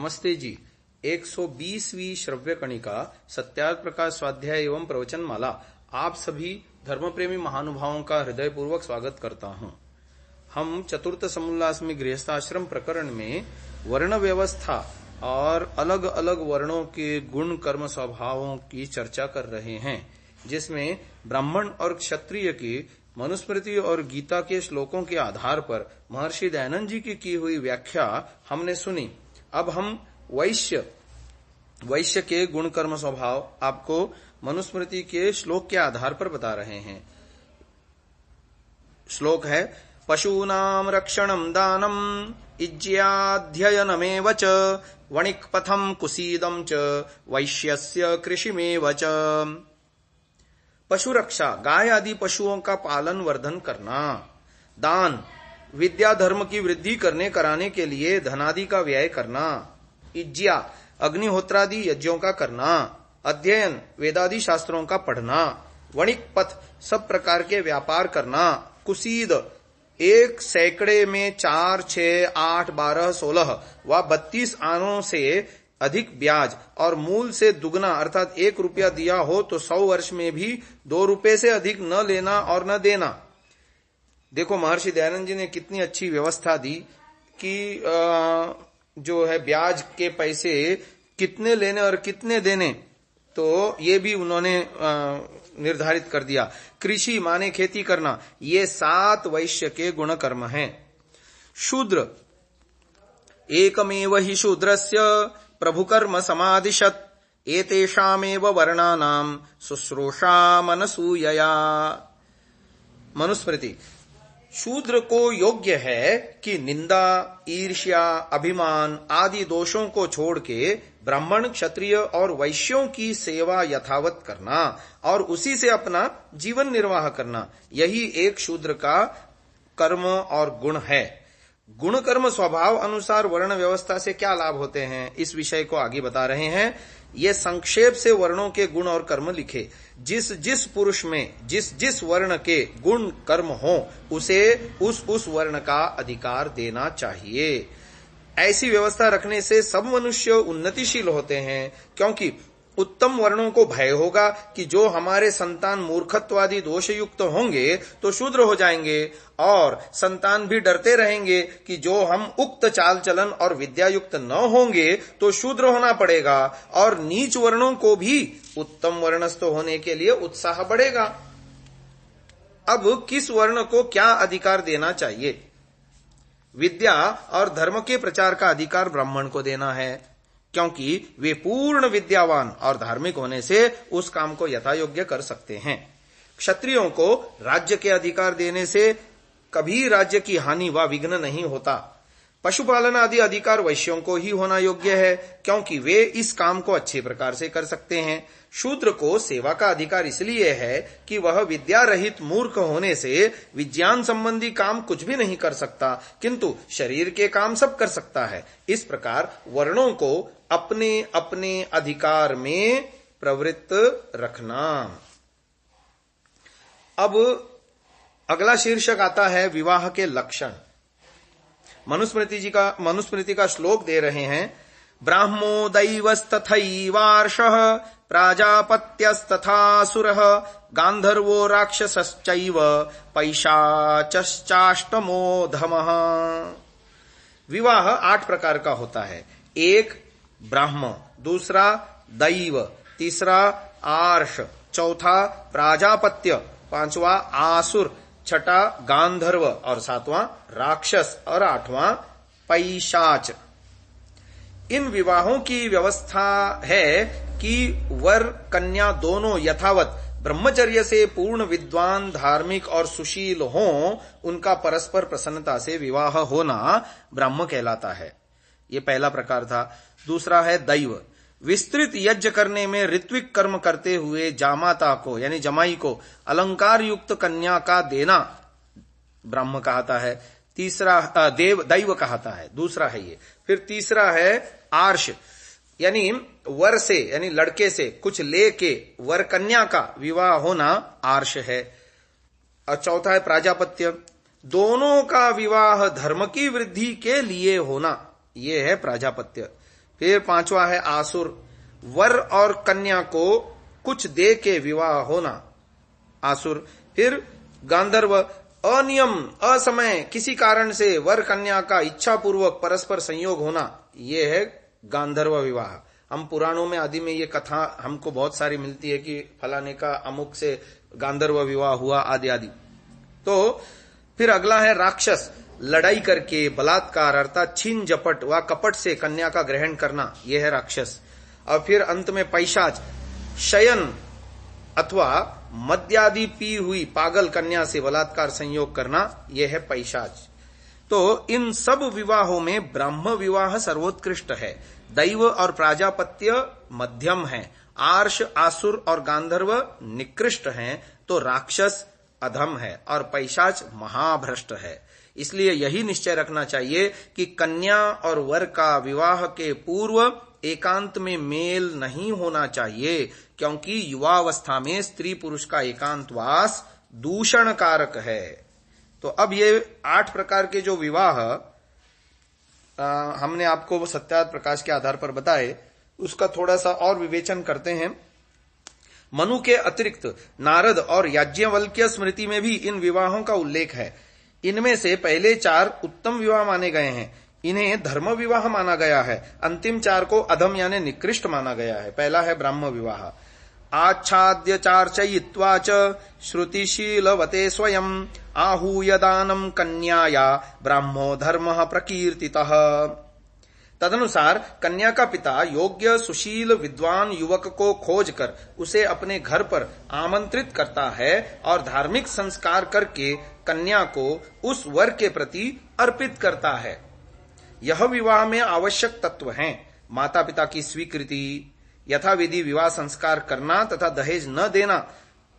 नमस्ते जी। 120वीं श्रव्य कणिका सत्यार्थ प्रकाश स्वाध्याय एवं प्रवचन माला आप सभी धर्म प्रेमी महानुभावों का हृदयपूर्वक स्वागत करता हूं। हम चतुर्थ समोल्लासमी गृहस्थाश्रम प्रकरण में वर्ण व्यवस्था और अलग अलग वर्णों के गुण कर्म स्वभावों की चर्चा कर रहे हैं, जिसमें ब्राह्मण और क्षत्रिय की मनुस्मृति और गीता के श्लोकों के आधार पर महर्षि दयानंद जी की हुई व्याख्या हमने सुनी। अब हम वैश्य के गुण कर्म स्वभाव आपको मनुस्मृति के श्लोक के आधार पर बता रहे हैं। श्लोक है, पशूनां रक्षणं दानम इज्याध्ययनमेव च वणिक्पथं कुसीदं च वैश्यस्य कृषिमेव च। पशु रक्षा, गाय आदि पशुओं का पालन वर्धन करना, दान, विद्या धर्म की वृद्धि करने कराने के लिए धनादि का व्यय करना, इज्या, अग्निहोत्रादि यज्ञों का करना, अध्ययन, वेदादि शास्त्रों का पढ़ना, वणिक पथ, सब प्रकार के व्यापार करना, कुसीद, 1 सैकड़े में 4, 6, 8, 12, 16 व 32 आनों से अधिक ब्याज और मूल से दुगना अर्थात 1 रुपया दिया हो तो 100 वर्ष में भी 2 रुपए से अधिक न लेना और न देना। देखो महर्षि दयानंद जी ने कितनी अच्छी व्यवस्था दी कि जो है ब्याज के पैसे कितने लेने और कितने देने, तो ये भी उन्होंने निर्धारित कर दिया। कृषि माने खेती करना, ये 7 वैश्य के गुण कर्म हैं। शूद्र, एकमेव हि शूद्रस्य प्रभुकर्म समादिशत् एतेषामेव वर्णानां शुश्रूषा मनसूयया। मनुस्मृति, शूद्र को योग्य है कि निंदा, ईर्ष्या, अभिमान आदि दोषों को छोड़ के ब्राह्मण, क्षत्रिय और वैश्यों की सेवा यथावत करना और उसी से अपना जीवन निर्वाह करना, यही एक शूद्र का कर्म और गुण है। गुण कर्म स्वभाव अनुसार वर्ण व्यवस्था से क्या लाभ होते हैं, इस विषय को आगे बता रहे हैं। ये संक्षेप से वर्णों के गुण और कर्म लिखे। जिस जिस पुरुष में जिस जिस वर्ण के गुण कर्म हो उसे उस वर्ण का अधिकार देना चाहिए। ऐसी व्यवस्था रखने से सब मनुष्य उन्नतिशील होते हैं, क्योंकि उत्तम वर्णों को भय होगा कि जो हमारे संतान मूर्खत्वादि दोषयुक्त होंगे तो शूद्र हो जाएंगे, और संतान भी डरते रहेंगे कि जो हम उक्त चाल चलन और विद्यायुक्त न होंगे तो शूद्र होना पड़ेगा, और नीच वर्णों को भी उत्तम वर्णस्थ होने के लिए उत्साह बढ़ेगा। अब किस वर्ण को क्या अधिकार देना चाहिए? विद्या और धर्म के प्रचार का अधिकार ब्राह्मण को देना है, क्योंकि वे पूर्ण विद्यावान और धार्मिक होने से उस काम को यथायोग्य कर सकते हैं। क्षत्रियों को राज्य के अधिकार देने से कभी राज्य की हानि व विघ्न नहीं होता। पशुपालन आदि अधिकार वैश्यों को ही होना योग्य है, क्योंकि वे इस काम को अच्छे प्रकार से कर सकते हैं। शूद्र को सेवा का अधिकार इसलिए है कि वह विद्या रहित मूर्ख होने से विज्ञान संबंधी काम कुछ भी नहीं कर सकता, किंतु शरीर के काम सब कर सकता है। इस प्रकार वर्णों को अपने अपने अधिकार में प्रवृत्त रखना। अब अगला शीर्षक आता है विवाह के लक्षण। मनुस्मृति का श्लोक दे रहे हैं। ब्राह्मो दैवस्तथैवार्षः प्राजापत्यस्तथासुरः गान्धर्वो राक्षसश्चैव पैशाचश्चाष्टमो धमः। विवाह 8 प्रकार का होता है। 1 ब्राह्म, दूसरा दैव, तीसरा आर्ष, चौथा प्राजापत्य, 5वां आसुर, 6ठा गांधर्व और 7वां राक्षस और 8वां पैशाच। इन विवाहों की व्यवस्था है कि वर कन्या दोनों यथावत ब्रह्मचर्य से पूर्ण विद्वान, धार्मिक और सुशील हों, उनका परस्पर प्रसन्नता से विवाह होना ब्राह्म कहलाता है। ये पहला प्रकार था। दूसरा है दैव। विस्तृत यज्ञ करने में ऋत्विक कर्म करते हुए जामाता को यानी जमाई को अलंकार युक्त कन्या का देना ब्राह्म कहता है। तीसरा दैव कहता है, दूसरा है ये। फिर तीसरा है आर्ष, यानी वर से यानी लड़के से कुछ लेके वर कन्या का विवाह होना आर्ष है। और चौथा है प्राजापत्य, दोनों का विवाह धर्म की वृद्धि के लिए होना, ये है प्राजापत्य। फिर पांचवा है आसुर, वर और कन्या को कुछ दे के विवाह होना, आसुर। फिर गांधर्व, अनियम असमय किसी कारण से वर कन्या का इच्छा पूर्वक परस्पर संयोग होना, यह है गांधर्व विवाह। हम पुराणों में आदि में ये कथा हमको बहुत सारी मिलती है कि फलाने का अमुक से गांधर्व विवाह हुआ आदि आदि। तो फिर अगला है राक्षस, लड़ाई करके बलात्कार अर्थात छीन झपट व कपट से कन्या का ग्रहण करना, यह है राक्षस। और फिर अंत में पैशाच, शयन अथवा मद्यादि पी हुई पागल कन्या से बलात्कार संयोग करना, यह है पैशाच। तो इन सब विवाहों में ब्राह्म विवाह सर्वोत्कृष्ट है, दैव और प्राजापत्य मध्यम है, आर्ष आसुर और गांधर्व निकृष्ट हैं, तो राक्षस अधम है और पैशाच महाभ्रष्ट है। इसलिए यही निश्चय रखना चाहिए कि कन्या और वर का विवाह के पूर्व एकांत में मेल नहीं होना चाहिए, क्योंकि युवावस्था में स्त्री पुरुष का एकांतवास दूषण कारक है। तो अब ये 8 प्रकार के जो विवाह हमने आपको सत्यार्थ प्रकाश के आधार पर बताए, उसका थोड़ा सा और विवेचन करते हैं। मनु के अतिरिक्त नारद और याज्ञवल्क्य स्मृति में भी इन विवाहों का उल्लेख है। इनमें से पहले 4 उत्तम विवाह माने गए हैं, इन्हें धर्म विवाह माना गया है। अंतिम 4 को अधम यानी निकृष्ट माना गया है। पहला है ब्राह्म विवाह। आच्छाद्य चार्चयित्वा च श्रुतिशीलवते स्वयं आहूय दानम कन्याया ब्राह्मो धर्मः प्रकीर्तितः। तदनुसार कन्या का पिता योग्य सुशील विद्वान युवक को खोजकर उसे अपने घर पर आमंत्रित करता है और धार्मिक संस्कार करके कन्या को उस वर के प्रति अर्पित करता है। यह विवाह में आवश्यक तत्व हैं। माता पिता की स्वीकृति, यथाविधि विवाह संस्कार करना तथा दहेज न देना।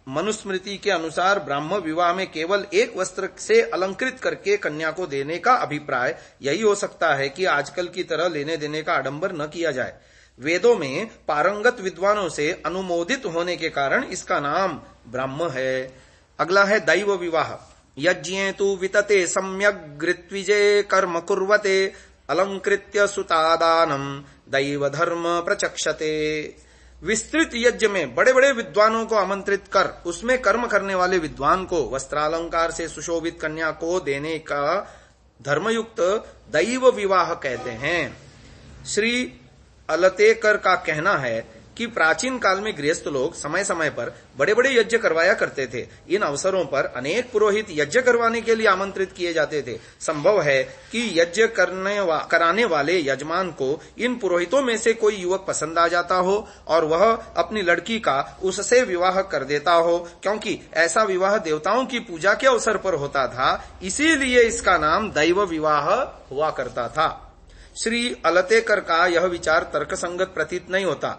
मनुस्मृति के अनुसार ब्राह्म विवाह में केवल एक वस्त्र से अलंकृत करके कन्या को देने का अभिप्राय यही हो सकता है कि आजकल की तरह लेने देने का आडंबर न किया जाए। वेदों में पारंगत विद्वानों से अनुमोदित होने के कारण इसका नाम ब्राह्म है। अगला है दैव विवाह। यज्ञे तु वितते सम्यग् ऋत्विजे कर्म कुर्वते अलंकृत्य सुतादानम दैव धर्म प्रचक्षते। विस्तृत यज्ञ में बड़े बड़े विद्वानों को आमंत्रित कर उसमें कर्म करने वाले विद्वान को वस्त्रालंकार से सुशोभित कन्या को देने का धर्मयुक्त दैव विवाह कहते हैं। श्री अलतेकर का कहना है कि प्राचीन काल में गृहस्थ लोग समय समय पर बड़े बड़े यज्ञ करवाया करते थे। इन अवसरों पर अनेक पुरोहित यज्ञ करवाने के लिए आमंत्रित किए जाते थे। संभव है कि यज्ञ कराने वाले यजमान को इन पुरोहितों में से कोई युवक पसंद आ जाता हो और वह अपनी लड़की का उससे विवाह कर देता हो, क्योंकि ऐसा विवाह देवताओं की पूजा के अवसर पर होता था, इसीलिए इसका नाम दैव विवाह हुआ करता था। श्री अलतेकर का यह विचार तर्कसंगत प्रतीत नहीं होता।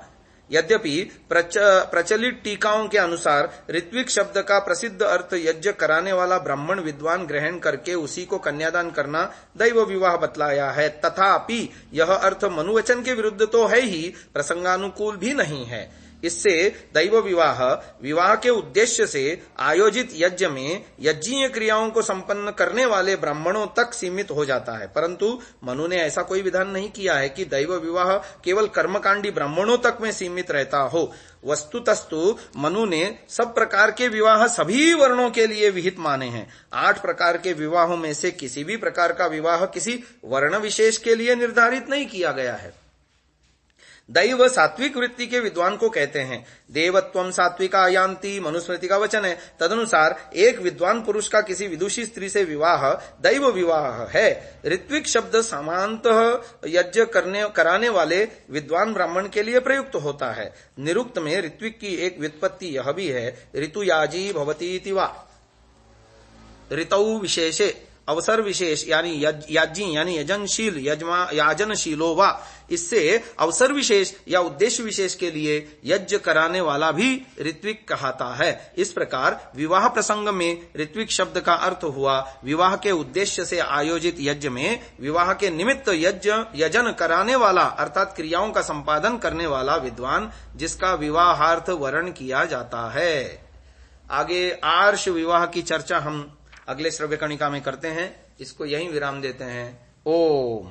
यद्यपि प्रचलित टीकाओं के अनुसार ऋत्विक शब्द का प्रसिद्ध अर्थ यज्ञ कराने वाला ब्राह्मण विद्वान ग्रहण करके उसी को कन्यादान करना दैव विवाह बतलाया है, तथापि यह अर्थ मनुवचन के विरुद्ध तो है ही, प्रसंगानुकूल भी नहीं है। इससे दैव विवाह के उद्देश्य से आयोजित यज्ञ में यज्ञीय क्रियाओं को संपन्न करने वाले ब्राह्मणों तक सीमित हो जाता है, परंतु मनु ने ऐसा कोई विधान नहीं किया है कि दैव विवाह केवल कर्मकांडी ब्राह्मणों तक में सीमित रहता हो। वस्तुतस्तु मनु ने सब प्रकार के विवाह सभी वर्णों के लिए विहित माने हैं। 8 प्रकार के विवाहों में से किसी भी प्रकार का विवाह किसी वर्ण विशेष के लिए निर्धारित नहीं किया गया है। दैव सात्विक वृत्ति के विद्वान को कहते हैं। देवत्वम सात्विका यान्ति मनुस्मृति का वचन है। तदनुसार एक विद्वान पुरुष का किसी विदुषी स्त्री से विवाह दैव विवाह है। ऋत्विक शब्द सामान्यतः यज्ञ कराने वाले विद्वान ब्राह्मण के लिए प्रयुक्त होता है। निरुक्त में ऋत्विक की एक व्युत्पत्ति यह भी है, ऋतुयाजी भवतीति वा। ऋतौ विशेषे अवसर विशेष यानी याजी यानी यजनशील याजनशीलो वा। इससे अवसर विशेष या उद्देश्य विशेष के लिए यज्ञ कराने वाला भी ऋत्विक कहता है। इस प्रकार विवाह प्रसंग में ऋत्विक शब्द का अर्थ हुआ विवाह के उद्देश्य से आयोजित यज्ञ में विवाह के निमित्त यजन कराने वाला अर्थात क्रियाओं का संपादन करने वाला विद्वान, जिसका विवाहार्थ वर्ण किया जाता है। आगे आर्ष विवाह की चर्चा हम अगले श्रव्य कणिका में करते हैं। इसको यहीं विराम देते हैं। ओम।